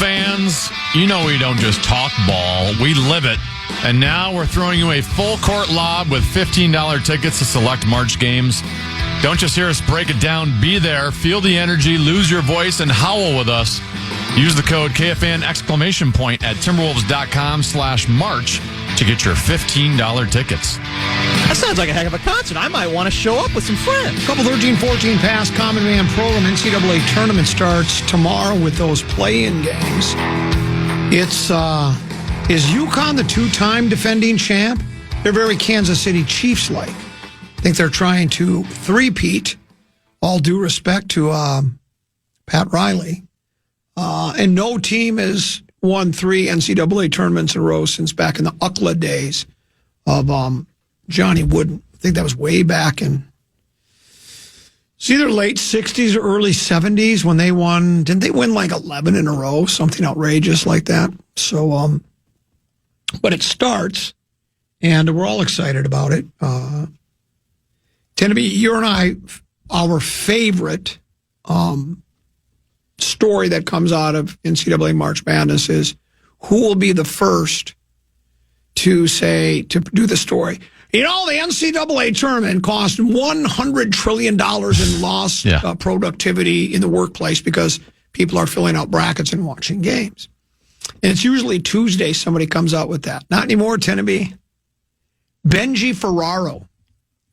fans, you know we don't just talk ball, we live it. And now we're throwing you a full court lob with $15 tickets to select March games. Don't just hear us break it down. Be there, feel the energy, lose your voice, and howl with us. Use the code KFAN ! At Timberwolves.com/March to get your $15 tickets. That sounds like a heck of a concert. I might want to show up with some friends. Couple 13-14 past Common Man Program NCAA tournament starts tomorrow with those play-in games. Is UConn the two-time defending champ? They're very Kansas City Chiefs-like. I think they're trying to three-peat, all due respect to Pat Riley. And no team has won 3 NCAA tournaments in a row since back in the UCLA days of Johnny Wooden. I think that was way back in, it's either late 60s or early 70s when they won. Didn't they win like 11 in a row? Something outrageous like that. So, but it starts, and we're all excited about it. Tend to be, you and I, our favorite story that comes out of NCAA March Madness is who will be the first to do the story. You know, the NCAA tournament cost $100 trillion in lost productivity in the workplace because people are filling out brackets and watching games. And it's usually Tuesday somebody comes out with that. Not anymore, tend to be Benji Ferraro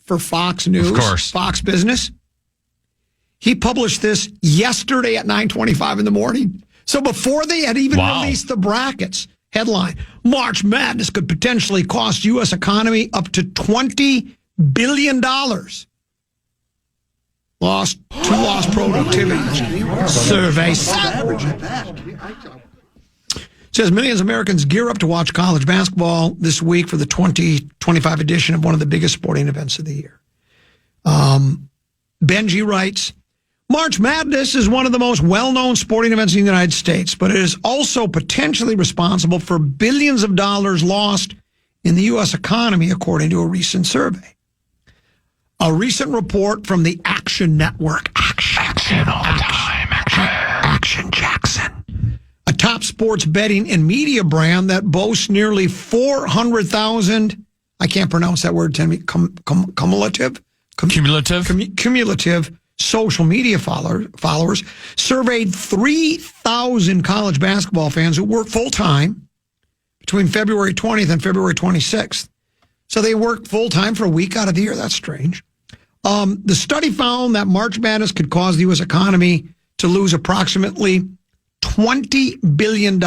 for Fox News, of course. Fox Business. He published this yesterday at 9:25 in the morning. So before they had even released the brackets, headline, March Madness could potentially cost U.S. economy up to $20 billion. Lost productivity. Survey says millions of Americans gear up to watch college basketball this week for the 2025 edition of one of the biggest sporting events of the year. Benji writes, March Madness is one of the most well-known sporting events in the United States, but it is also potentially responsible for billions of dollars lost in the U.S. economy, according to a recent survey. A recent report from the Action Network. Action all the time. Action Jackson. A top sports betting and media brand that boasts nearly 400,000, I can't pronounce that word, tell me, cumulative social media followers, surveyed 3,000 college basketball fans who work full-time between February 20th and February 26th. So they work full-time for a week out of the year. That's strange. The study found that March Madness could cause the U.S. economy to lose approximately $20 billion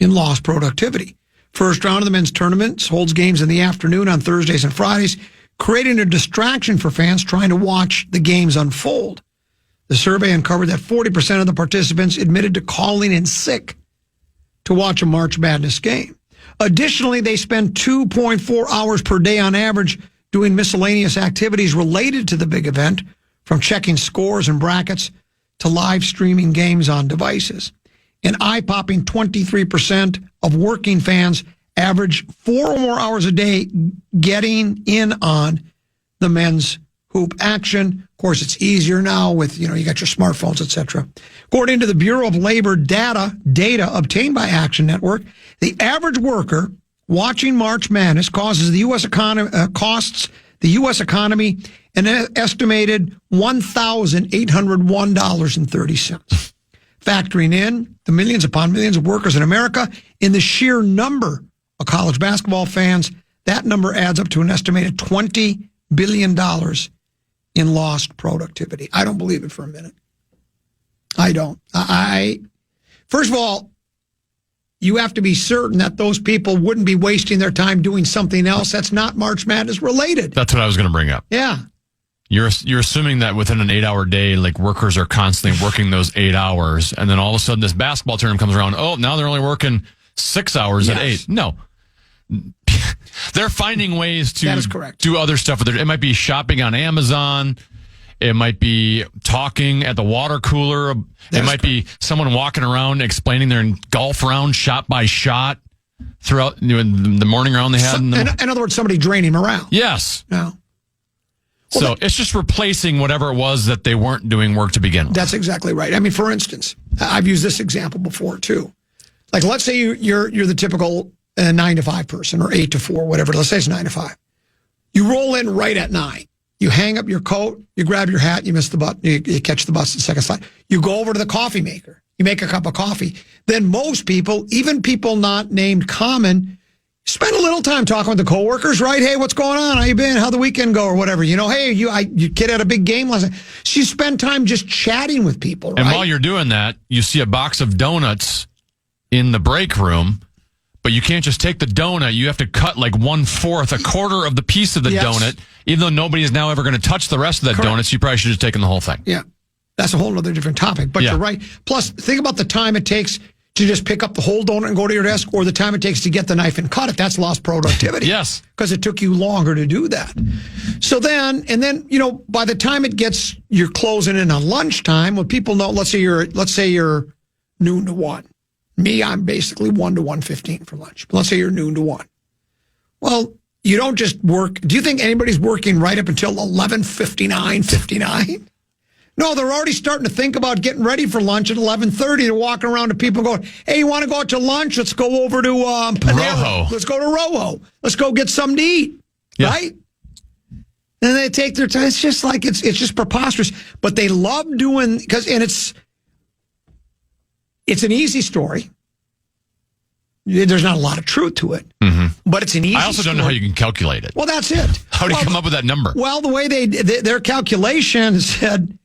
in lost productivity. First round of the men's tournaments holds games in the afternoon on Thursdays and Fridays, creating a distraction for fans trying to watch the games unfold. The survey uncovered that 40% of the participants admitted to calling in sick to watch a March Madness game. Additionally, they spend 2.4 hours per day on average doing miscellaneous activities related to the big event, from checking scores and brackets to live streaming games on devices. An eye-popping 23% of working fans average 4 or more hours a day getting in on the men's hoop action. Of course, it's easier now with, you got your smartphones, etc. According to the Bureau of Labor data obtained by Action Network, the average worker watching March Madness costs the U.S. economy an estimated $1,801.30. Factoring in the millions upon millions of workers in America, in the sheer number of college basketball fans, that number adds up to an estimated $20 billion in lost productivity. I don't believe it for a minute. I don't. First of all, you have to be certain that those people wouldn't be wasting their time doing something else that's not March Madness related. That's what I was going to bring up. Yeah. You're assuming that within an 8-hour day, like workers are constantly working those 8 hours, and then all of a sudden this basketball tournament comes around. Oh, now they're only working 6 hours at 8. No. They're finding ways to that is correct. Do other stuff. It might be shopping on Amazon. It might be talking at the water cooler. It might be someone walking around explaining their golf round shot by shot throughout the morning round they had. In other words, somebody draining morale. Yes. No. So it's just replacing whatever it was that they weren't doing work to begin with. That's exactly right. I mean, for instance, I've used this example before too. Like, let's say you're the typical 9 to 5 person or 8 to 4, whatever. Let's say it's 9 to 5. You roll in right at 9. You hang up your coat. You grab your hat. You miss the bus. You catch the bus the second slide. You go over to the coffee maker. You make a cup of coffee. Then most people, even people not named common, spend a little time talking with the coworkers, right? Hey, what's going on? How you been? How'd the weekend go? Or whatever. You know, hey, your kid had a big game last night. So you spend time just chatting with people, right? And while you're doing that, you see a box of donuts in the break room, but you can't just take the donut. You have to cut like 1/4, a quarter of the piece of the donut, even though nobody is now ever going to touch the rest of that donut. So you probably should have taken the whole thing. Yeah. That's a whole other different topic, but you're right. Plus, think about the time it takes to just pick up the whole donut and go to your desk, or the time it takes to get the knife and cut it. That's lost productivity. Yes. Because it took you longer to do that. So then, you know, by the time you're closing in on lunchtime, when people know, let's say you're noon to 1. Me, I'm basically 1 to 1:15 for lunch. But let's say you're noon to 1. Well, you don't just work. Do you think anybody's working right up until 11:59? No, they're already starting to think about getting ready for lunch at 11:30. They're walking around to people going, hey, you want to go out to lunch? Let's go over to Panera. Rojo. Let's go to Rojo. Let's go get something to eat. Yeah. Right? And they take their time. It's just like, it's just preposterous. But they love doing, and it's an easy story. There's not a lot of truth to it. Mm-hmm. But it's an easy story. I also don't know how you can calculate it. Well, that's it. How do you come up with that number? Well, the way their calculation said,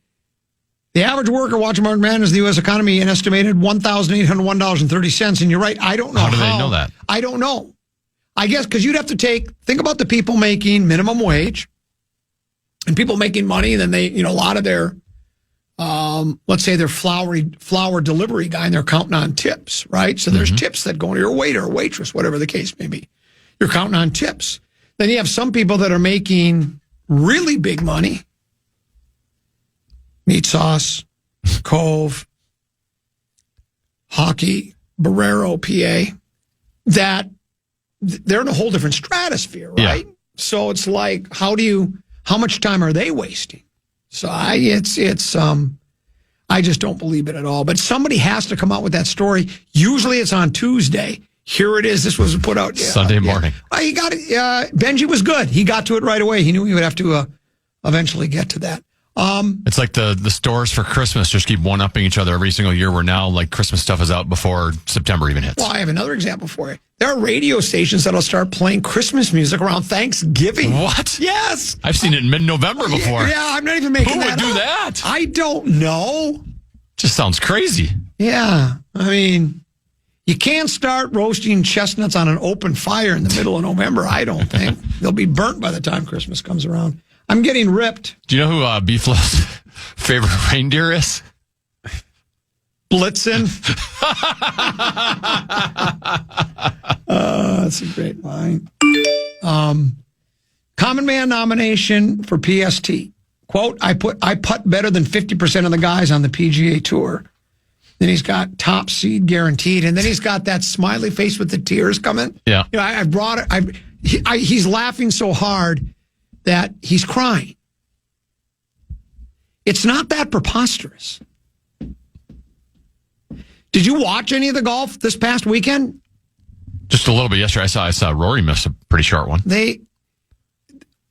the average worker watching market manages the U.S. economy an estimated $1,801.30. And you're right. I don't know how do they know that? I don't know. I guess because you'd have to think about the people making minimum wage and people making money. And then a lot of their, let's say their flour delivery guy, and they're counting on tips, right? So there's tips that go into your waiter or waitress, whatever the case may be. You're counting on tips. Then you have some people that are making really big money. Meat Sauce, Cove, Hockey, Barrero, PA, that they're in a whole different stratosphere, right? Yeah. So it's like, how much time are they wasting? So I just don't believe it at all. But somebody has to come out with that story. Usually it's on Tuesday. Here it is. This was put out Sunday morning. He got it. Benji was good. He got to it right away. He knew he would have to eventually get to that. It's like the stores for Christmas just keep one-upping each other every single year, where now like Christmas stuff is out before September even hits. Well, I have another example for you. There are radio stations that'll start playing Christmas music around Thanksgiving. What? Yes. I've seen it in mid-November before. Yeah, I'm not even making that up. Who would do that? I don't know. Just sounds crazy. Yeah. I mean, you can't start roasting chestnuts on an open fire in the middle of November, I don't think. They'll be burnt by the time Christmas comes around. I'm getting ripped. Do you know who Beeflo's favorite reindeer is? Blitzen. That's a great line. Common man nomination for PST. Quote, I putt better than 50% of the guys on the PGA Tour. Then he's got top seed guaranteed. And then he's got that smiley face with the tears coming. Yeah. You know, I brought it. He's laughing so hard that he's crying. It's not that preposterous. Did you watch any of the golf this past weekend? Just a little bit yesterday. I saw Rory miss a pretty short one. They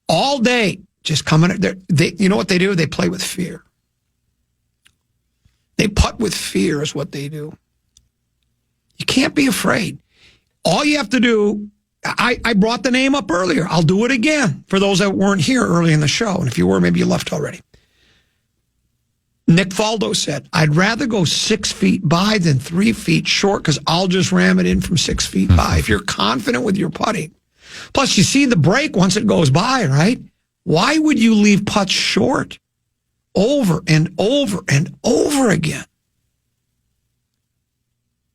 all day just coming. You know what they do? They play with fear. They putt with fear is what they do. You can't be afraid. All you have to do. I brought the name up earlier. I'll do it again for those that weren't here early in the show. And if you were, maybe you left already. Nick Faldo said, I'd rather go 6 feet by than 3 feet short because I'll just ram it in from 6 feet by. If you're confident with your putting. Plus, you see the break once it goes by, right? Why would you leave putts short over and over and over again?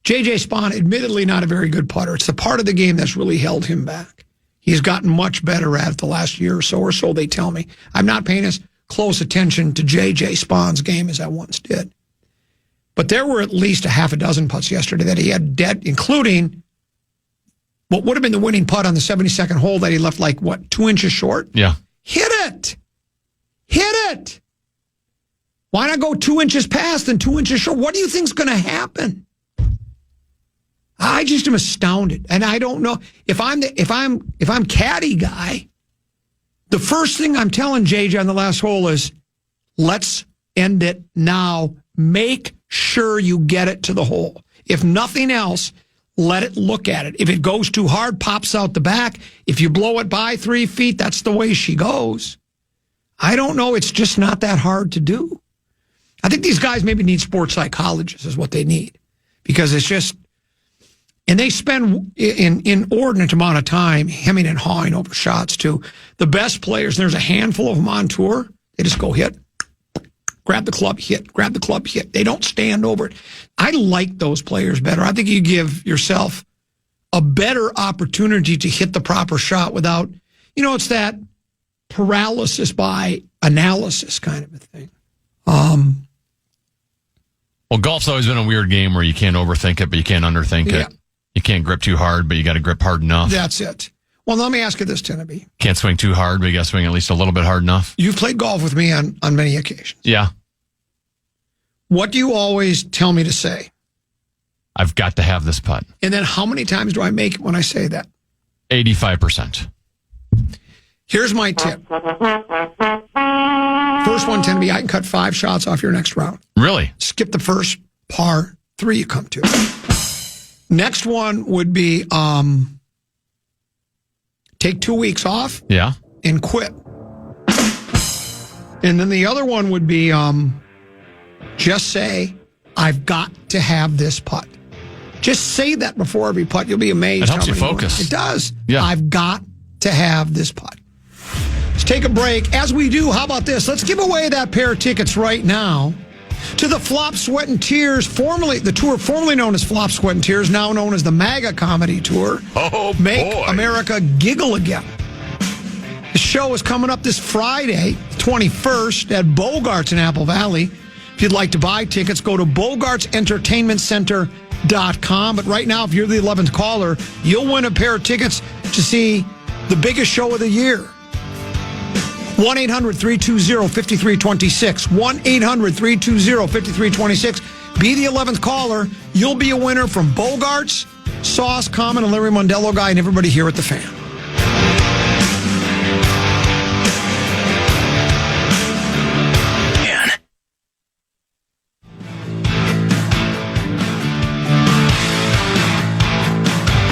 J.J. Spaun, admittedly not a very good putter. It's the part of the game that's really held him back. He's gotten much better at it the last year or so, they tell me. I'm not paying as close attention to J.J. Spaun's game as I once did. But there were at least a half a dozen putts yesterday that he had dead, including what would have been the winning putt on the 72nd hole that he left 2 inches short? Yeah. Hit it. Hit it. Why not go 2 inches past and 2 inches short? What do you think's going to happen? I just am astounded, and I don't know if I'm caddy guy. The first thing I'm telling JJ on the last hole is, let's end it now. Make sure you get it to the hole. If nothing else, let it look at it. If it goes too hard, pops out the back. If you blow it by 3 feet, that's the way she goes. I don't know. It's just not that hard to do. I think these guys maybe need sports psychologists is what they need, because it's just, and they spend an inordinate amount of time hemming and hawing over shots too. The best players, there's a handful of them on tour, they just go hit, grab the club, hit, grab the club, hit. They don't stand over it. I like those players better. I think you give yourself a better opportunity to hit the proper shot without, it's that paralysis by analysis kind of a thing. Well, golf's always been a weird game where you can't overthink it, but you can't underthink it. You can't grip too hard, but you got to grip hard enough. That's it. Well, let me ask you this, Tenneby. Can't swing too hard, but you got to swing at least a little bit hard enough. You've played golf with me on many occasions. Yeah. What do you always tell me to say? I've got to have this putt. And then how many times do I make it when I say that? 85%. Here's my tip. First one, Tenneby, I can cut 5 shots off your next round. Really? Skip the first par 3 you come to. Next one would be take 2 weeks off. Yeah. And quit. And then the other one would be just say, I've got to have this putt. Just say that before every putt. You'll be amazed. It helps you focus. It does. Yeah. I've got to have this putt. Let's take a break. As we do, how about this? Let's give away that pair of tickets right now to the Flop, Sweat, and Tears, the tour formerly known as Flop, Sweat, and Tears, now known as the MAGA Comedy Tour. Oh, Make boy. America Giggle Again. The show is coming up this Friday, 21st, at Bogart's in Apple Valley. If you'd like to buy tickets, go to bogartsentertainmentcenter.com. But right now, if you're the 11th caller, you'll win a pair of tickets to see the biggest show of the year. 1-800-320-5326. 1-800-320-5326. Be the 11th caller. You'll be a winner from Bogarts, Sauce, Common, and Larry Mondello Guy, and everybody here at the Fan.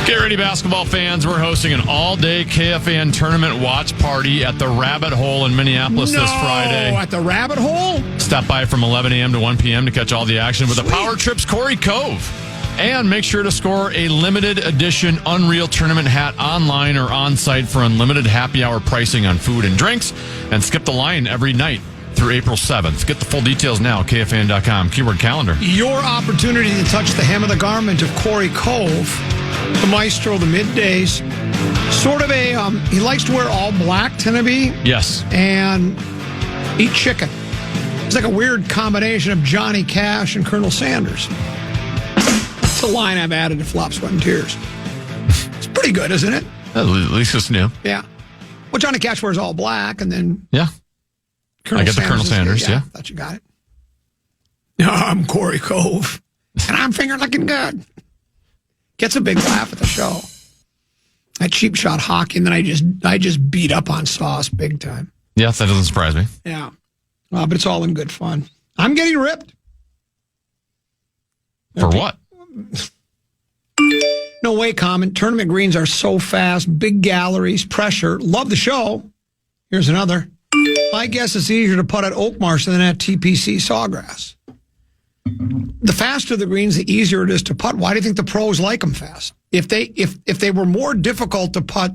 Get ready, basketball fans. We're hosting an all-day KFAN tournament watch party at the Rabbit Hole in Minneapolis this Friday. At the Rabbit Hole? Stop by from 11 a.m. to 1 p.m. to catch all the action with the Power Trips Corey Cove. And make sure to score a limited edition Unreal Tournament hat online or on-site for unlimited happy hour pricing on food and drinks. And skip the line every night through April 7th. Get the full details now, KFAN.com. Keyword calendar. Your opportunity to touch the hem of the garment of Corey Cove, the maestro, the middays. Sort of he likes to wear all black, Tenneby. Yes. And eat chicken. It's like a weird combination of Johnny Cash and Colonel Sanders. It's a line I've added to Flop, Sweat, and Tears. It's pretty good, isn't it? At least it's new. Yeah. Well, Johnny Cash wears all black, and then... Yeah. I get the Colonel Sanders, yeah. Thought you got it. No, I'm Corey Cove, and I'm finger looking good. Gets a big laugh at the show. I cheap shot hockey, and then I just beat up on Sauce big time. Yeah, that doesn't surprise me. Yeah. But it's all in good fun. I'm getting ripped. For what? No way, Common. Tournament greens are so fast. Big galleries, pressure. Love the show. Here's another. I guess it's easier to putt at Oak Marsh than at TPC Sawgrass. The faster the greens, the easier it is to putt. Why do you think the pros like them fast? If they were more difficult to putt,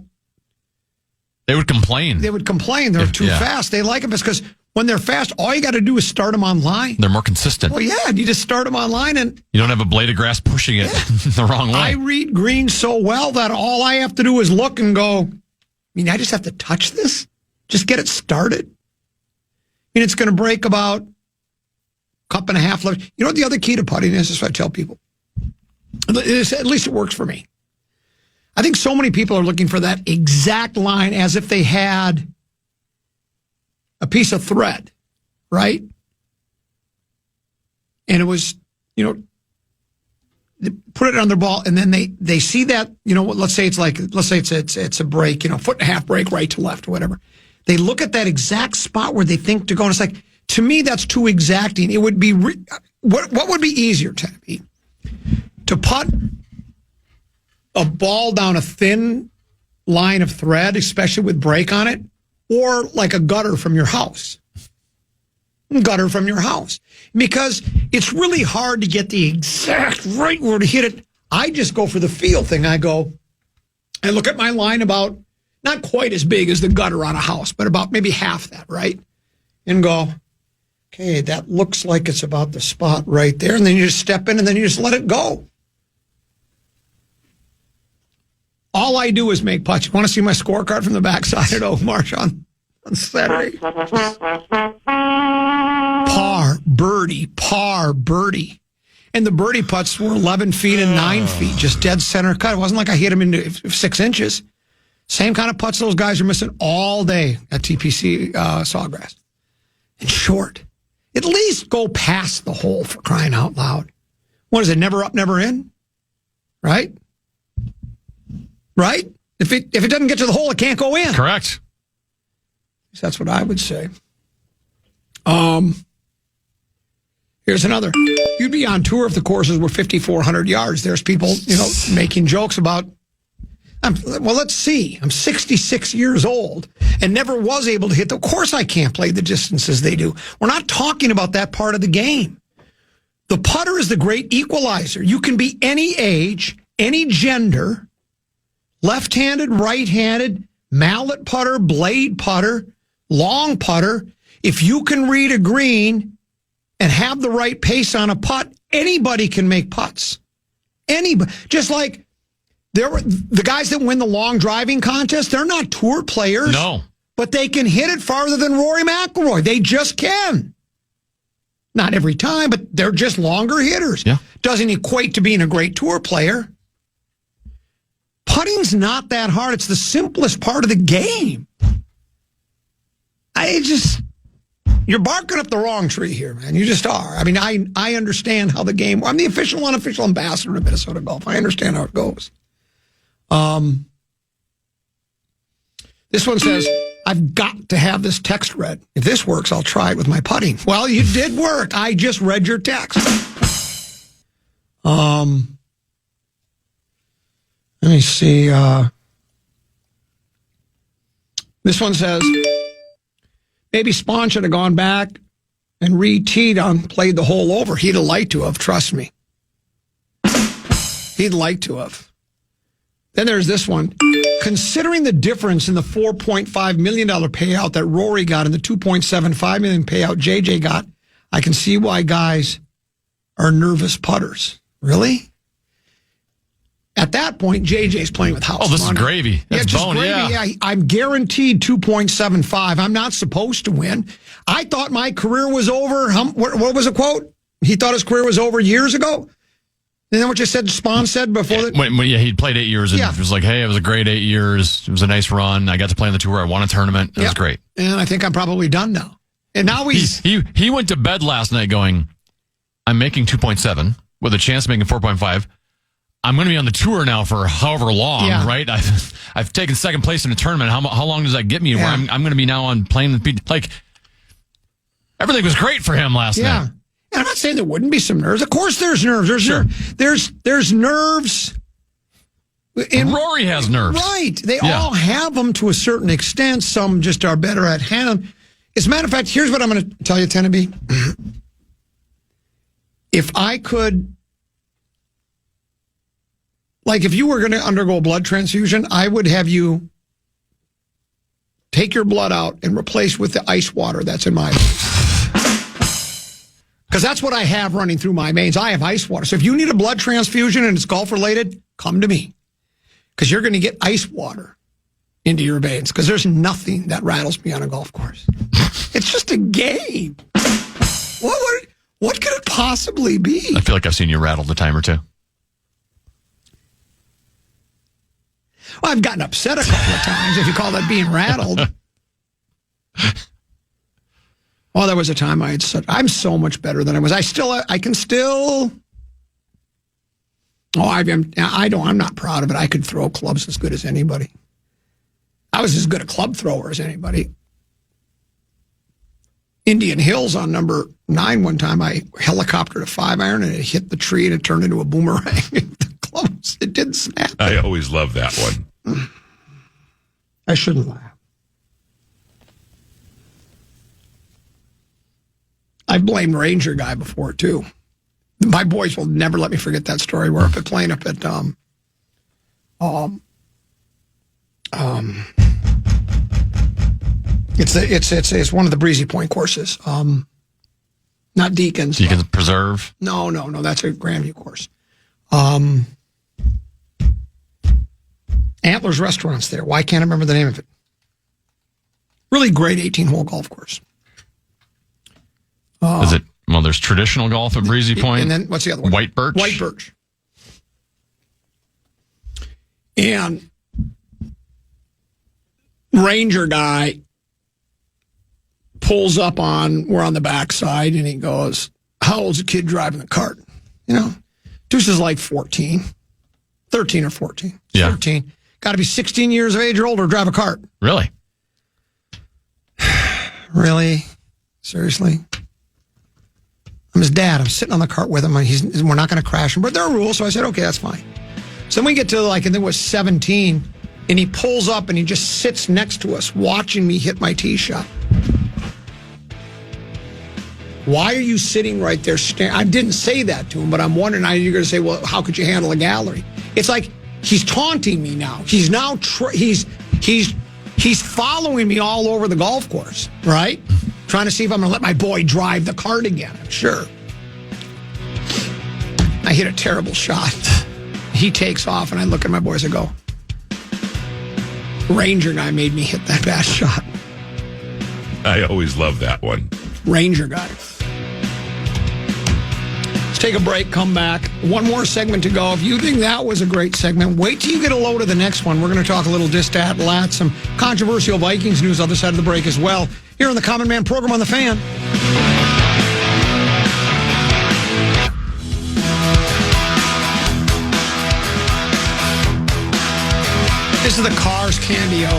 they would complain. They're too fast. They like them because when they're fast, all you got to do is start them online. They're more consistent. Well, yeah, you just start them online and you don't have a blade of grass pushing it the wrong way. I read greens so well that all I have to do is look and go, I just have to touch this? Just get it started? It's going to break about cup and a half left. You know what the other key to putting is? This is what I tell people. At least it works for me. I think so many people are looking for that exact line as if they had a piece of thread, right? And it was, they put it on their ball, and then they see that, let's say it's a break, foot and a half break right to left or whatever. They look at that exact spot where they think to go, and it's like, to me, that's too exacting. It would be, what would be easier, Tabby? To putt a ball down a thin line of thread, especially with break on it, or like a gutter from your house. Because it's really hard to get the exact right where to hit it. I just go for the feel thing. I look at my line about, not quite as big as the gutter on a house, but about maybe half that, right? And go, okay, that looks like it's about the spot right there. And then you just step in and then you just let it go. All I do is make putts. You want to see my scorecard from the backside at Oak Marsh on Saturday? Par, birdie. And the birdie putts were 11 feet and 9 feet, just dead center cut. It wasn't like I hit them into 6 inches. Same kind of putts those guys are missing all day at TPC Sawgrass. And short. At least go past the hole, for crying out loud. What is it, never up, never in? Right? Right? If it doesn't get to the hole, it can't go in. Correct. That's what I would say. Here's another. You'd be on tour if the courses were 5,400 yards. There's people, making jokes about, well, let's see. I'm 66 years old and never was able to hit the course. I can't play the distances they do. We're not talking about that part of the game. The putter is the great equalizer. You can be any age, any gender, left-handed, right-handed, mallet putter, blade putter, long putter. If you can read a green and have the right pace on a putt, anybody can make putts. Anybody. Just like the guys that win the long driving contest, they're not tour players. No. But they can hit it farther than Rory McIlroy. They just can. Not every time, but they're just longer hitters. Yeah. Doesn't equate to being a great tour player. Putting's not that hard. It's the simplest part of the game. You're barking up the wrong tree here, man. You just are. I mean, I understand how the game, I'm the official, unofficial ambassador of Minnesota Golf. I understand how it goes. This one says, I've got to have this text read. If this works, I'll try it with my putting. Well, you did work. I just read your text. Let me see. This one says, maybe Spawn should have gone back and re-teed on, played the hole over. He'd have liked to have, trust me. He'd like to have. Then there's this one. Considering the difference in the $4.5 million payout that Rory got and the $2.75 million payout JJ got, I can see why guys are nervous putters. Really? At that point, JJ's playing with house money. Oh, this is gravy. That's bone, gravy. yeah. I'm guaranteed 2.75. I'm not supposed to win. I thought my career was over. What was the quote? He thought his career was over years ago? Isn't that what you said, Spawn said before that? Yeah, he'd played 8 years and it was like, hey, it was a great 8 years. It was a nice run. I got to play on the tour. I won a tournament. It was great. And I think I'm probably done now. And now he went to bed last night going, I'm making 2.7 with a chance of making 4.5. I'm going to be on the tour now for however long, right? I've taken second place in a tournament. How long does that get me? Where I'm going to be now on playing the like. Everything was great for him last night. And I'm not saying there wouldn't be some nerves. Of course, there's nerves. There's nerves. And Rory has nerves, right? They all have them to a certain extent. Some just are better at handling. As a matter of fact, here's what I'm going to tell you, Teneby. If I could. Like, if you were going to undergo a blood transfusion, I would have you take your blood out and replace with the ice water that's in my veins. Because that's what I have running through my veins. I have ice water. So if you need a blood transfusion and it's golf-related, come to me. Because you're going to get ice water into your veins. Because there's nothing that rattles me on a golf course. It's just a game. What could it possibly be? I feel like I've seen you rattle the time or two. Well, I've gotten upset a couple of times, if you call that being rattled. Oh, there was a time I'm so much better than I was. I'm not proud of it. I could throw clubs as good as anybody. I was as good a club thrower as anybody. Indian Hills on number 9 one time, I helicoptered a 5-iron and it hit the tree and it turned into a boomerang. The clubs, it didn't snap. I always love that one. I shouldn't laugh. I've blamed Ranger Guy before, too. My boys will never let me forget that story. We're up at playing up at it's one of the Breezy Point courses. Not Deacons. Deacons Preserve? No, that's a Grandview course. Antlers Restaurant's there. Why can't I remember the name of it? Really great 18-hole golf course. Is it? Well, there's traditional golf at Breezy Point. And then what's the other one? White Birch. White Birch. And Ranger Guy pulls up we're on the backside, and he goes, how old's a kid driving the cart? Deuce is like 13 or 14. Yeah. 13. Got to be 16 years of age or older to drive a cart. Really? Really? Seriously? I'm his dad. I'm sitting on the cart with him. We're not going to crash him. But there are rules, so I said, okay, that's fine. So then we get to, and there was 17, and he pulls up, and he just sits next to us, watching me hit my tee shot. Why are you sitting right there staring? I didn't say that to him, but I'm wondering, you're going to say, well, how could you handle a gallery? It's like he's taunting me now. He's now, he's following me all over the golf course, right? Trying to see if I'm going to let my boy drive the cart again. I'm sure. I hit a terrible shot. He takes off, and I look at my boys and go, Ranger Guy made me hit that bad shot. I always love that one. Ranger Guy. Let's take a break, come back. One more segment to go. If you think that was a great segment, wait till you get a load of the next one. We're going to talk a little distat, lat, some controversial Vikings news other side of the break as well. Here on the Common Man program on The Fan. This is the Cars Candy-O.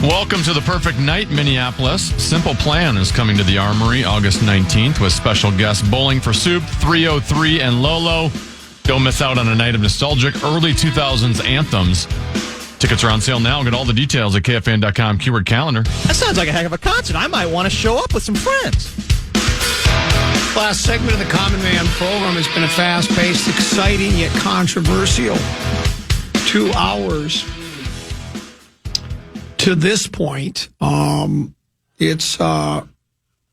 Welcome to the perfect night, Minneapolis. Simple Plan is coming to the Armory August 19th with special guests Bowling for Soup, 303, and Lolo. Don't miss out on a night of nostalgic early 2000s anthems. Tickets are on sale now. Get all the details at KFAN.com keyword calendar. That sounds like a heck of a concert. I might want to show up with some friends. Last segment of the Common Man program has been a fast-paced, exciting, yet controversial 2 hours. To this point, it's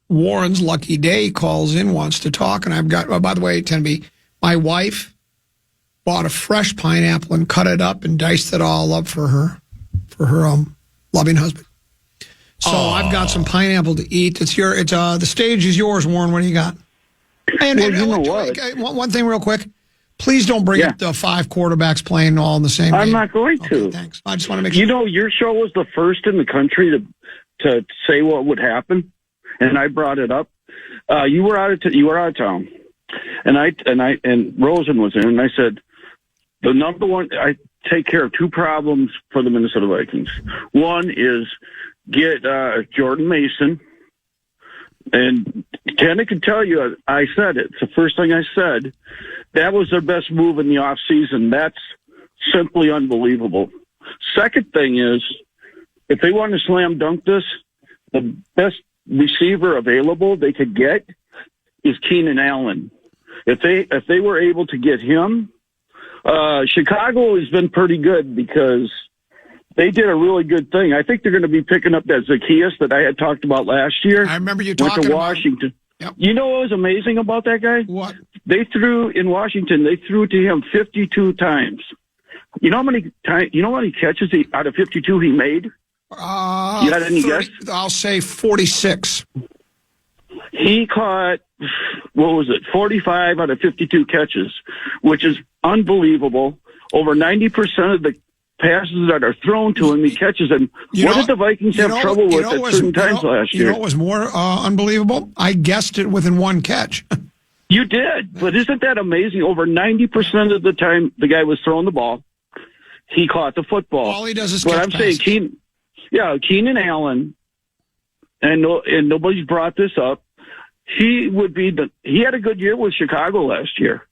Warren's lucky day. He calls in, wants to talk, and I've got, by the way, Tenby, my wife bought a fresh pineapple and cut it up and diced it all up for her loving husband. So I've got some pineapple to eat. The stage is yours, Warren. What do you got? And one thing real quick. Please don't bring up the 5 quarterbacks playing all in the same game. I'm not going to. Okay, thanks. I just want to make sure. Your show was the first in the country to say what would happen, and I brought it up. You were out of town, and Rosen was in, and I said, the number one, I take care of 2 problems for the Minnesota Vikings. One is get Jordan Mason, and Kenny can tell you, I said it. It's the first thing I said. That was their best move in the offseason. That's simply unbelievable. Second thing is, if they want to slam dunk this, the best receiver available they could get is Keenan Allen. If they were able to get him, Chicago has been pretty good because they did a really good thing. I think they're going to be picking up that Zacchaeus that I had talked about last year. I remember you talking about went to Washington. Yep. You know what was amazing about that guy? What? They threw to him 52 times. You know how many catches out of 52 he made? You got any guess? I'll say 46. He caught, 45 out of 52 catches, which is unbelievable. Over 90% of the passes that are thrown to him, he catches them. What did the Vikings have trouble with at certain times last year? You know what was more unbelievable? I guessed it within one catch. You did, but isn't that amazing? Over 90% of the time the guy was throwing the ball, he caught the football. All he does is But catch I'm passes. saying Keenan Allen, and nobody's brought this up, he had a good year with Chicago last year.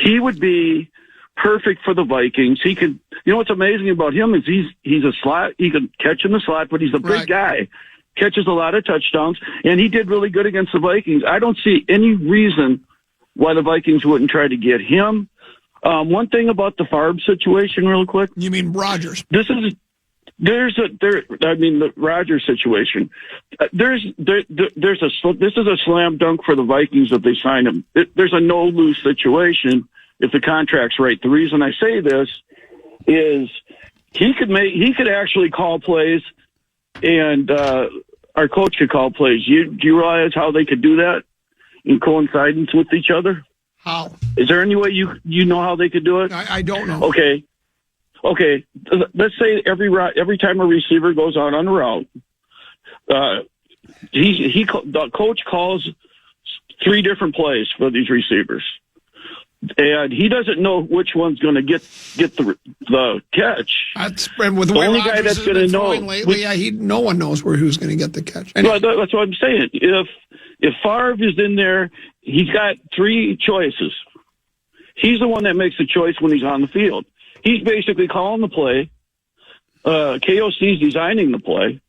He would be perfect for the Vikings. He could, what's amazing about him is he's a slot. He can catch in the slot, but he's a big guy. Catches a lot of touchdowns, and he did really good against the Vikings. I don't see any reason why the Vikings wouldn't try to get him. One thing about the Favre situation, real quick. You mean Rodgers? The Rodgers situation. This is a slam dunk for the Vikings if they sign him. There's a no lose situation if the contract's right. The reason I say this is he could actually call plays, and our coach could call plays. Do you realize how they could do that in coincidence with each other? How? Is there any way you know how they could do it? I don't know. Okay. Let's say every time a receiver goes out on a route, the coach calls 3 different plays for these receivers, and he doesn't know which one's going to get the catch. And with the The way only Rodgers guy that's has going to been know throwing lately, no one knows who's going to get the catch. Anyway. Well, that's what I'm saying. If Favre is in there, he's got 3 choices. He's the one that makes the choice when he's on the field. He's basically calling the play. KOC's designing the play.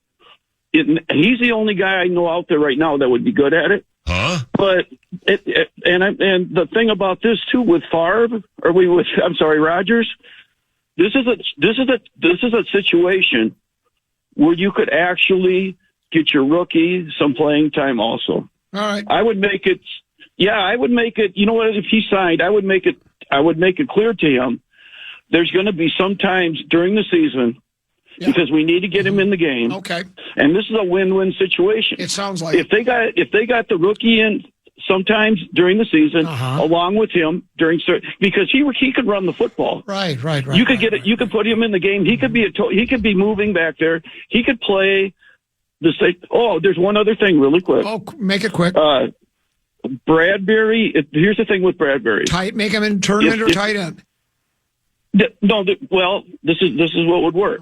He's the only guy I know out there right now that would be good at it. Huh? But and the thing about this too with Favre, Rodgers. This is a situation where you could actually get your rookie some playing time also. All right. I would make it. Yeah, I would make it. You know what? If he signed, I would make it clear to him. There's going to be some times during the season because we need to get him in the game. Okay. And this is a win-win situation. It sounds like if they got the rookie in sometimes during the season along with him because he could run the football. Right. You could get it. You could put him in the game. He could be moving back there. He could play the state. Oh, there's one other thing really quick. Oh, make it quick. Bradbury. Here's the thing with Bradbury. Make him turn him into a tight end. Well, this is what would work.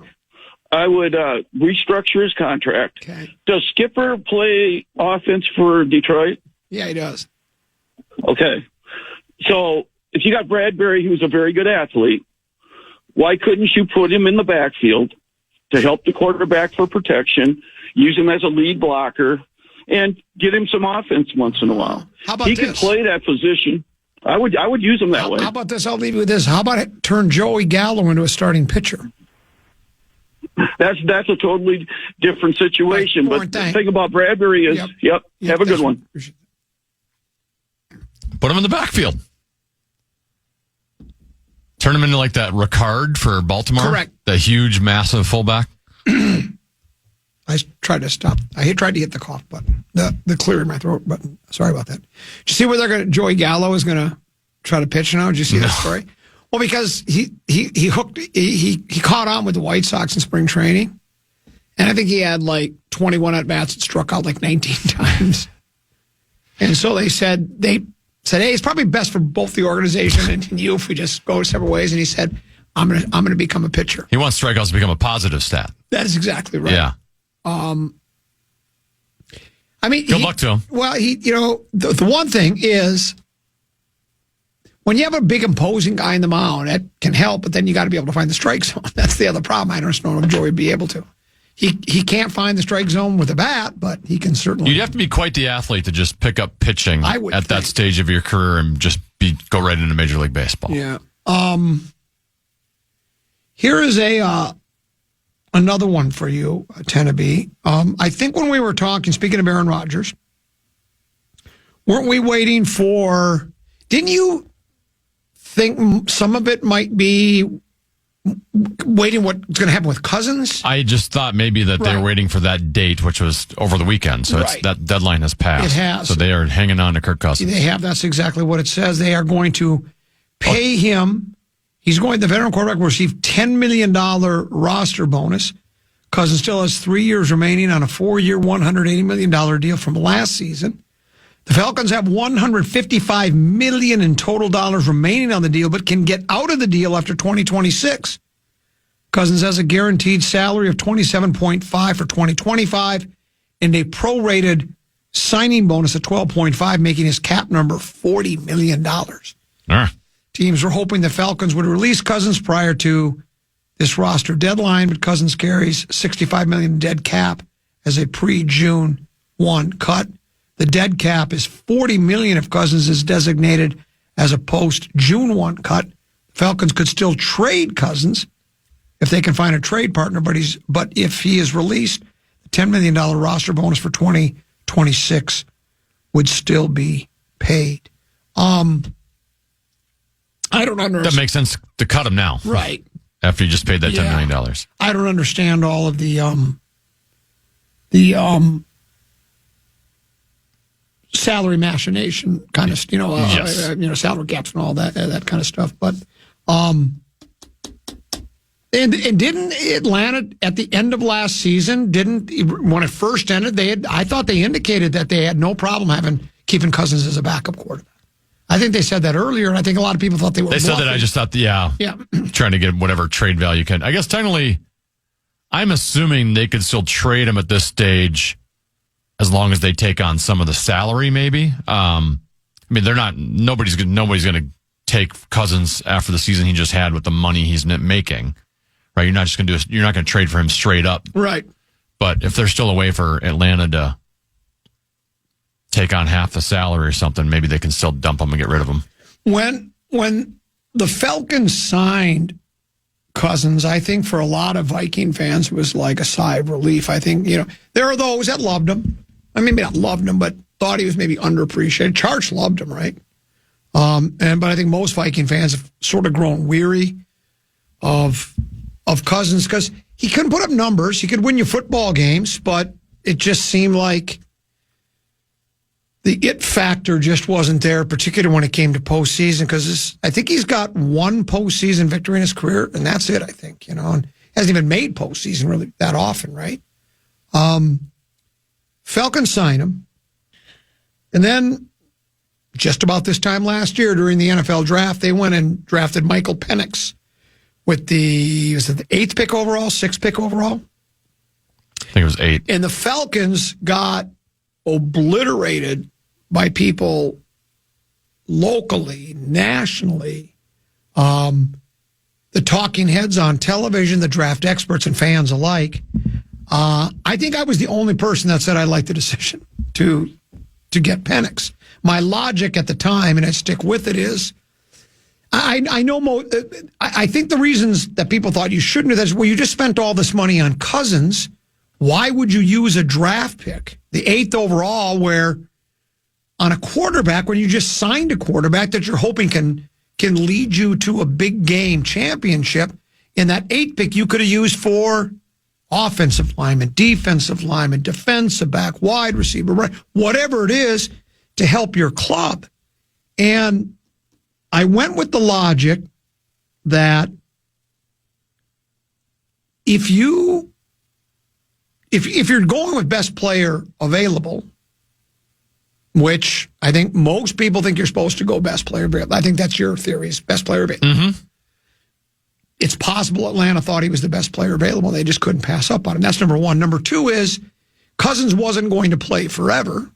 I would restructure his contract. Okay. Does Skipper play offense for Detroit? Yeah, he does. Okay. So if you got Bradbury, who's a very good athlete, why couldn't you put him in the backfield to help the quarterback for protection, use him as a lead blocker, and get him some offense once in a while? How about he this? could play that position. I would use him that way. How about this? I'll leave you with this. How about it turn Joey Gallo into a starting pitcher? That's a totally different situation. Right, but the thing about Bradbury is, have a good one. Put him in the backfield. Turn him into like that Ricard for Baltimore. Correct. The huge, massive fullback. I tried to stop. I tried to hit the cough button, the clear in my throat button. Sorry about that. Did you see where Joey Gallo is going to try to pitch now? Did you see that story? Well, because he caught on with the White Sox in spring training, and I think he had like 21 at bats and struck out like 19 times. And so they said, hey, it's probably best for both the organization and you if we just go separate ways. And he said, I'm gonna become a pitcher. He wants strikeouts to become a positive stat. That is exactly right. Yeah. I mean, good luck to him. Well, the one thing is when you have a big imposing guy in the mound, that can help, but then you got to be able to find the strike zone. That's the other problem. I don't know if Joey would be able to. He can't find the strike zone with a bat, but he can certainly. You'd have to be quite the athlete to just pick up pitching at that stage of your career and just go right into Major League Baseball. Yeah. Here is another one for you, Teneby. I think when we were talking, speaking of Aaron Rodgers, weren't we waiting for? Didn't you think some of it might be waiting what's going to happen with Cousins? I just thought maybe that they were waiting for that date, which was over the weekend. So that deadline has passed. It has. So they are hanging on to Kirk Cousins. They have. That's exactly what it says. They are going to pay him The veteran quarterback will receive $10 million roster bonus. Cousins still has 3 years remaining on a 4-year, $180 million deal from last season. The Falcons have $155 million in total dollars remaining on the deal, but can get out of the deal after 2026. Cousins has a guaranteed salary of $27.5 for 2025 and a prorated signing bonus of $12.5, making his cap number $40 million. Teams were hoping the Falcons would release Cousins prior to this roster deadline, but Cousins carries $65 million dead cap as a pre-June 1 cut. The dead cap is $40 million if Cousins is designated as a post-June 1 cut. Falcons could still trade Cousins if they can find a trade partner, but if he is released, the $10 million roster bonus for 2026 would still be paid. I don't understand. That makes sense to cut him now. Right. After you just paid that $10 million. I don't understand all of the salary machination kind of, salary gaps and all that kind of stuff. But, and didn't Atlanta at the end of last season, when it first ended, I thought they indicated that they had no problem keeping Cousins as a backup quarterback. I think they said that earlier, and I think a lot of people thought they were bluffing. Said that. I just thought, trying to get whatever trade value can. I guess technically, I'm assuming they could still trade him at this stage as long as they take on some of the salary, maybe. Nobody's going to take Cousins after the season he just had with the money he's making, right? You're not going to trade for him straight up. Right. But if there's still a way for Atlanta to take on half the salary or something, maybe they can still dump him and get rid of him. When the Falcons signed Cousins, I think for a lot of Viking fans, it was like a sigh of relief. I think, there are those that loved him. I mean, maybe not loved him, but thought he was maybe underappreciated. Charles loved him, right? But I think most Viking fans have sort of grown weary of Cousins because he couldn't put up numbers. He could win you football games, but it just seemed like the it factor just wasn't there, particularly when it came to postseason, because I think he's got one postseason victory in his career, and that's it, I think, and hasn't even made postseason really that often, right? Falcons signed him, and then just about this time last year during the NFL draft, they went and drafted Michael Penix with the 8th pick overall, 6th pick overall? I think it was 8. And the Falcons got obliterated by people locally, nationally, the talking heads on television, the draft experts and fans alike. I think I was the only person that said I liked the decision to get Penix. My logic at the time, and I stick with it, is I know I think the reasons that people thought you shouldn't do that is, well, you just spent all this money on Cousins. Why would you use a draft pick, the 8th overall, where on a quarterback, when you just signed a quarterback that you're hoping can lead you to a big game championship, in that 8th pick you could have used for offensive lineman, defensive lineman, defensive back, wide receiver, right, whatever it is to help your club. And I went with the logic that if you're going with best player available, which I think most people think you're supposed to go best player available. I think that's your theory, is best player available. Mm-hmm. It's possible Atlanta thought he was the best player available. They just couldn't pass up on him. That's number one. Number two is Cousins wasn't going to play forever.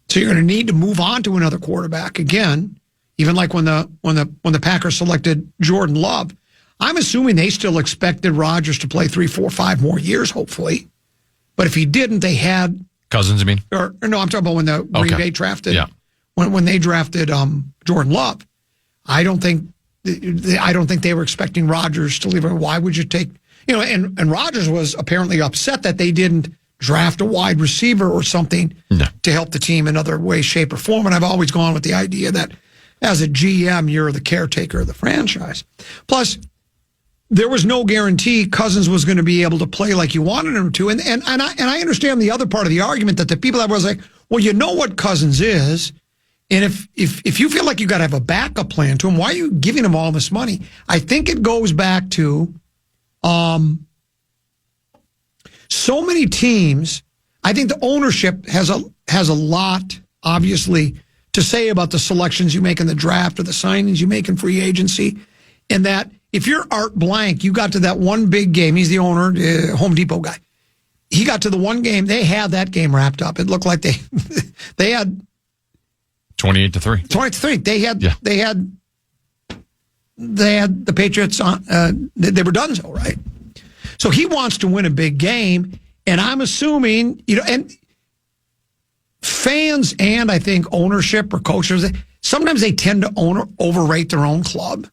So you're going to need to move on to another quarterback again, even like when the Packers selected Jordan Love. I'm assuming they still expected Rodgers to play 3, 4, 5 more years, hopefully. But if he didn't, they had Cousins, you mean? Or no, I'm talking about when the Green Bay drafted. Yeah. When they drafted Jordan Love, I don't think they were expecting Rodgers to leave. Why would you take and Rodgers was apparently upset that they didn't draft a wide receiver or something to help the team in other way, shape, or form. And I've always gone with the idea that as a GM, you're the caretaker of the franchise. Plus, there was no guarantee Cousins was going to be able to play like you wanted him to. And I understand the other part of the argument that the people that was like, well, you know what Cousins is, And if you feel like you got to have a backup plan to him, why are you giving him all this money? I think it goes back to so many teams. I think the ownership has a lot, obviously, to say about the selections you make in the draft or the signings you make in free agency. And that if you're Art Blank, you got to that one big game. He's the owner, Home Depot guy. He got to the one game. They had that game wrapped up. It looked like they had 28-3. 28-3. They had the Patriots on. They were done so, right? So he wants to win a big game, and I'm assuming, and fans and I think ownership or coaches, sometimes they tend to overrate their own club.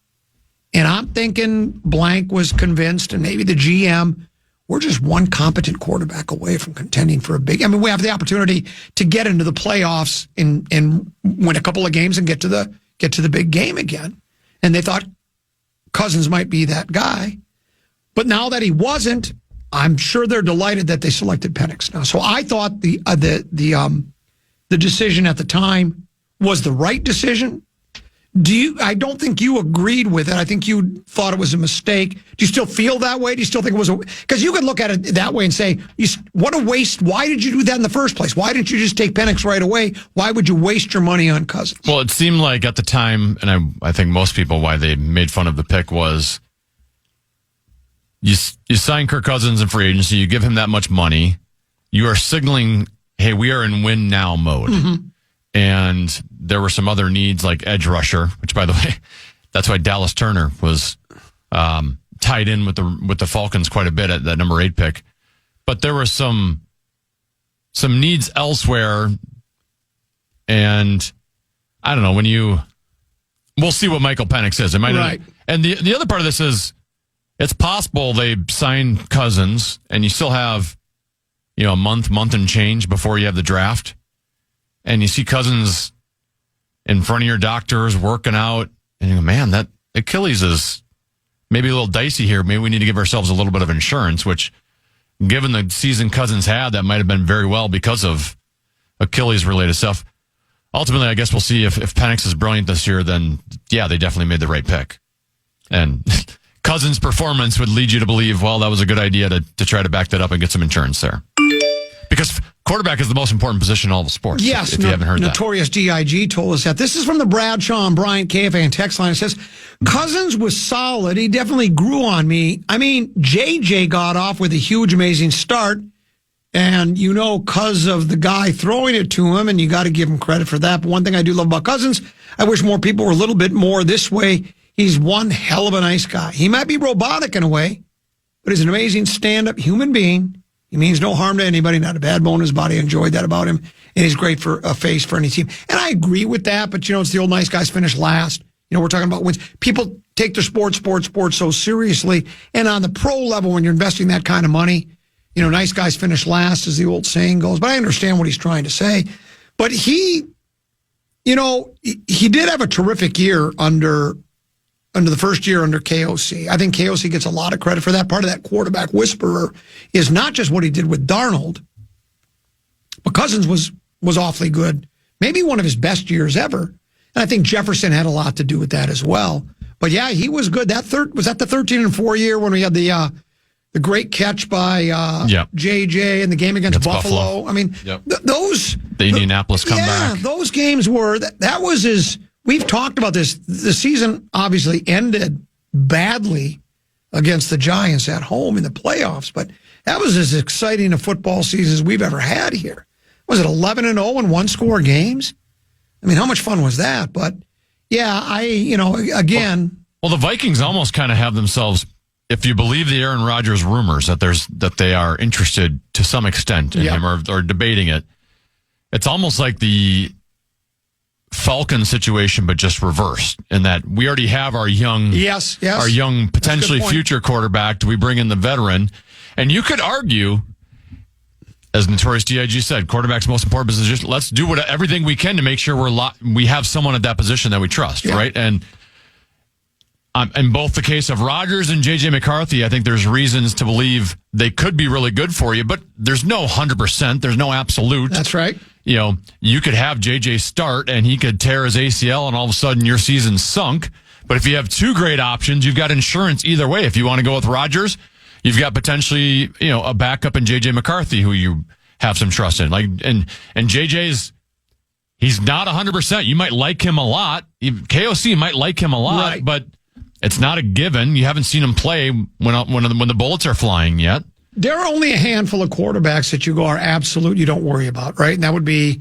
And I'm thinking Blank was convinced, and maybe the GM, we're just one competent quarterback away from contending for a big. I mean, we have the opportunity to get into the playoffs and win a couple of games and get to the big game again. And they thought Cousins might be that guy, but now that he wasn't, I'm sure they're delighted that they selected Penix now. So I thought the decision at the time was the right decision. I don't think you agreed with it. I think you thought it was a mistake. Do you still feel that way? Do you still think it was because you could look at it that way and say, what a waste. Why did you do that in the first place? Why didn't you just take Penix right away? Why would you waste your money on Cousins? Well, it seemed like at the time, and I think most people, why they made fun of the pick was you sign Kirk Cousins in free agency, you give him that much money, you are signaling, hey, we are in win now mode. Mm-hmm. And there were some other needs like edge rusher, which, by the way, that's why Dallas Turner was tied in with the Falcons quite a bit at that number 8 pick. But there were some needs elsewhere, and I don't know we'll see what Michael Penix is. It might right. And the other part of this is it's possible they sign Cousins, and you still have a month and change before you have the draft. And you see Cousins in front of your doctors working out, and you go, man, that Achilles is maybe a little dicey here. Maybe we need to give ourselves a little bit of insurance, which, given the season Cousins had, that might have been very well because of Achilles-related stuff. Ultimately, I guess we'll see if Penix is brilliant this year, then, yeah, they definitely made the right pick. And Cousins' performance would lead you to believe, well, that was a good idea to try to back that up and get some insurance there. Because quarterback is the most important position in all the sports. Yes, if you haven't heard Notorious DIG told us that. This is from the Bradshaw and Bryant KFAN text line. It says, Cousins was solid. He definitely grew on me. I mean, JJ got off with a huge, amazing start. And, because of the guy throwing it to him, and you got to give him credit for that. But one thing I do love about Cousins, I wish more people were a little bit more this way. He's one hell of a nice guy. He might be robotic in a way, but he's an amazing stand-up human being. He means no harm to anybody, not a bad bone in his body. I enjoyed that about him. And he's great for a face for any team. And I agree with that, but, it's the old nice guys finish last. We're talking about wins. People take their sports so seriously. And on the pro level, when you're investing that kind of money, nice guys finish last, as the old saying goes. But I understand what he's trying to say. But he did have a terrific year under the first year under KOC. I think KOC gets a lot of credit for that. Part of that quarterback whisperer is not just what he did with Darnold, but Cousins was awfully good. Maybe one of his best years ever. And I think Jefferson had a lot to do with that as well. But yeah, he was good. Was that the 13-4 year when we had the great catch by JJ in the game against Buffalo? I mean, those... The Indianapolis comeback. Yeah, those games were... That was his... We've talked about this. The season obviously ended badly against the Giants at home in the playoffs, but that was as exciting a football season as we've ever had here. Was it 11-0 in one-score games? I mean, how much fun was that? But, yeah, again... Well, the Vikings almost kind of have themselves, if you believe the Aaron Rodgers rumors that they are interested to some extent in him or debating it, it's almost like the Falcon situation, but just reversed in that we already have our young, our young potentially future quarterback. Do we bring in the veteran? And you could argue, as Notorious DIG said, quarterback's most important position. Let's do everything we can to make sure we have someone at that position that we trust, right? And In both the case of Rodgers and J.J. McCarthy, I think there's reasons to believe they could be really good for you, but there's no 100%. There's no absolute. That's right. You know, you could have J.J. start and he could tear his ACL and all of a sudden your season's sunk. But if you have two great options, you've got insurance either way. If you want to go with Rodgers, you've got potentially, a backup in J.J. McCarthy who you have some trust in. And J.J.'s, he's not 100%. You might like him a lot. KOC might like him a lot, right. But it's not a given. You haven't seen him play when the bullets are flying yet. There are only a handful of quarterbacks that you go are absolute you don't worry about, right? And that would be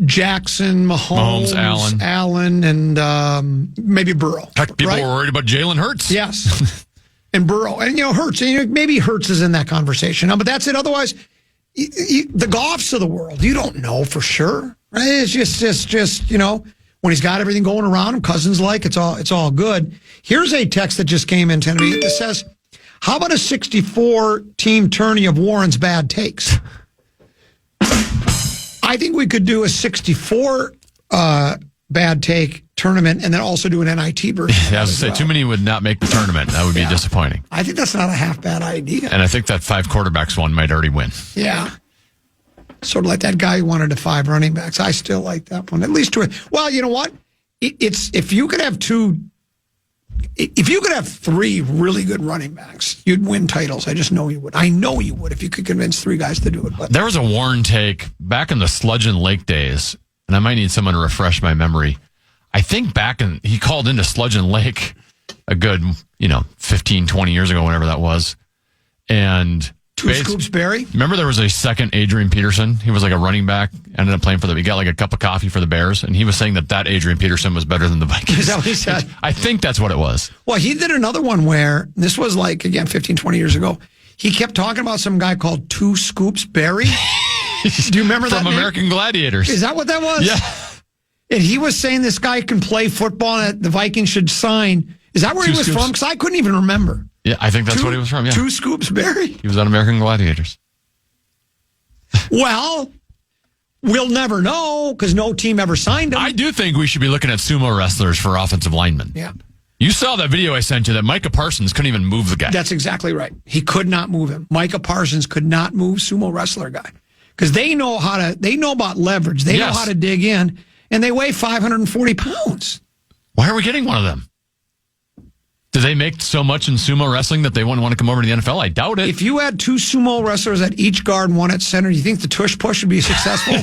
Jackson, Mahomes, Allen, and maybe Burrow. Heck, people right? were worried about Jalen Hurts. Yes. And Burrow. And, Hurts. Maybe Hurts is in that conversation. But that's it. Otherwise, the Goffs of the world, you don't know for sure, right? It's just when he's got everything going around him, Cousins it's all good. Here's a text that just came in to me. It says, how about a 64-team tourney of Warren's bad takes? I think we could do a 64 bad take tournament and then also do an NIT version. Yeah, I was going to say, too many would not make the tournament. That would be disappointing. I think that's not a half bad idea. And I think that 5 quarterbacks one might already win. Yeah. Sort of like that guy who wanted to 5 running backs. I still like that one. At least 2. Well, you know what? If you could have 3 really good running backs, you'd win titles. I just know you would. I know you would if you could convince 3 guys to do it. But there was a Warren take back in the Sludge and Lake days, and I might need someone to refresh my memory. I think he called into Sludge and Lake a good, 15, 20 years ago, whenever that was. And 2 scoops berry. Remember there was a second Adrian Peterson? He was like a running back, ended up playing he got like a cup of coffee for the Bears, and he was saying that Adrian Peterson was better than the Vikings. Is that what he said? I think that's what it was. Well, he did another one where, this was like, again, 15, 20 years ago, he kept talking about some guy called 2 Scoops Berry. Do you remember that From name? American Gladiators. Is that what that was? Yeah. And he was saying this guy can play football and the Vikings should sign. Is that where he was from? Because I couldn't even remember. Yeah, I think that's what he was from, yeah. 2 Scoops Berry? He was on American Gladiators. Well, we'll never know because no team ever signed him. I do think we should be looking at sumo wrestlers for offensive linemen. Yeah. You saw that video I sent you that Micah Parsons couldn't even move the guy. That's exactly right. He could not move him. Micah Parsons could not move sumo wrestler guy because they know about leverage. They know how to dig in, and they weigh 540 pounds. Why are we getting one of them? Do they make so much in sumo wrestling that they wouldn't want to come over to the NFL? I doubt it. If you had 2 sumo wrestlers at each guard and 1 at center, do you think the tush push would be successful?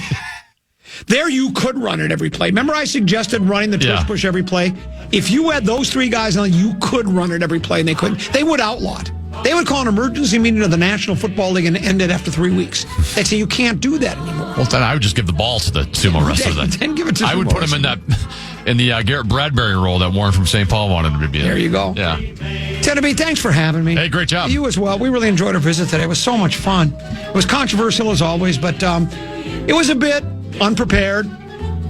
There you could run it every play. Remember I suggested running the tush push every play? If you had those 3 guys on, you could run it every play, and they couldn't. They would outlaw it. They would call an emergency meeting of the National Football League and end it after 3 weeks. They'd say you can't do that anymore. Well, then I would just give the ball to the sumo wrestler. Then give it to I would put him in the Garrett Bradbury role that Warren from St. Paul wanted him to be in. There you go. Yeah. Ted B, thanks for having me. Hey, great job. You as well. We really enjoyed our visit today. It was so much fun. It was controversial as always, but it was a bit unprepared,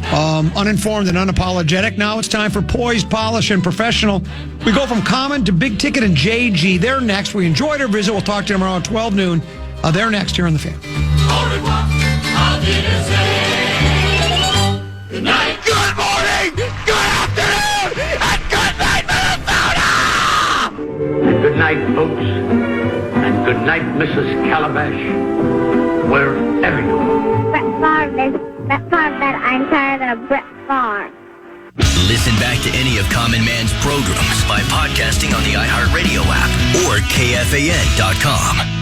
uninformed, and unapologetic. Now it's time for poised, polished, and professional. We go from common to big ticket and JG. They're next. We enjoyed our visit. We'll talk to them around 12 noon. They're next here on The Fan. Good night. Good morning. Good afternoon. And good night, Minnesota. Good night, folks. And good night, Mrs. Calabash. Wherever you are. Brett Favre said, I'm tired of Brett Favre. Listen back to any of Common Man's programs by podcasting on the iHeartRadio app or KFAN.com.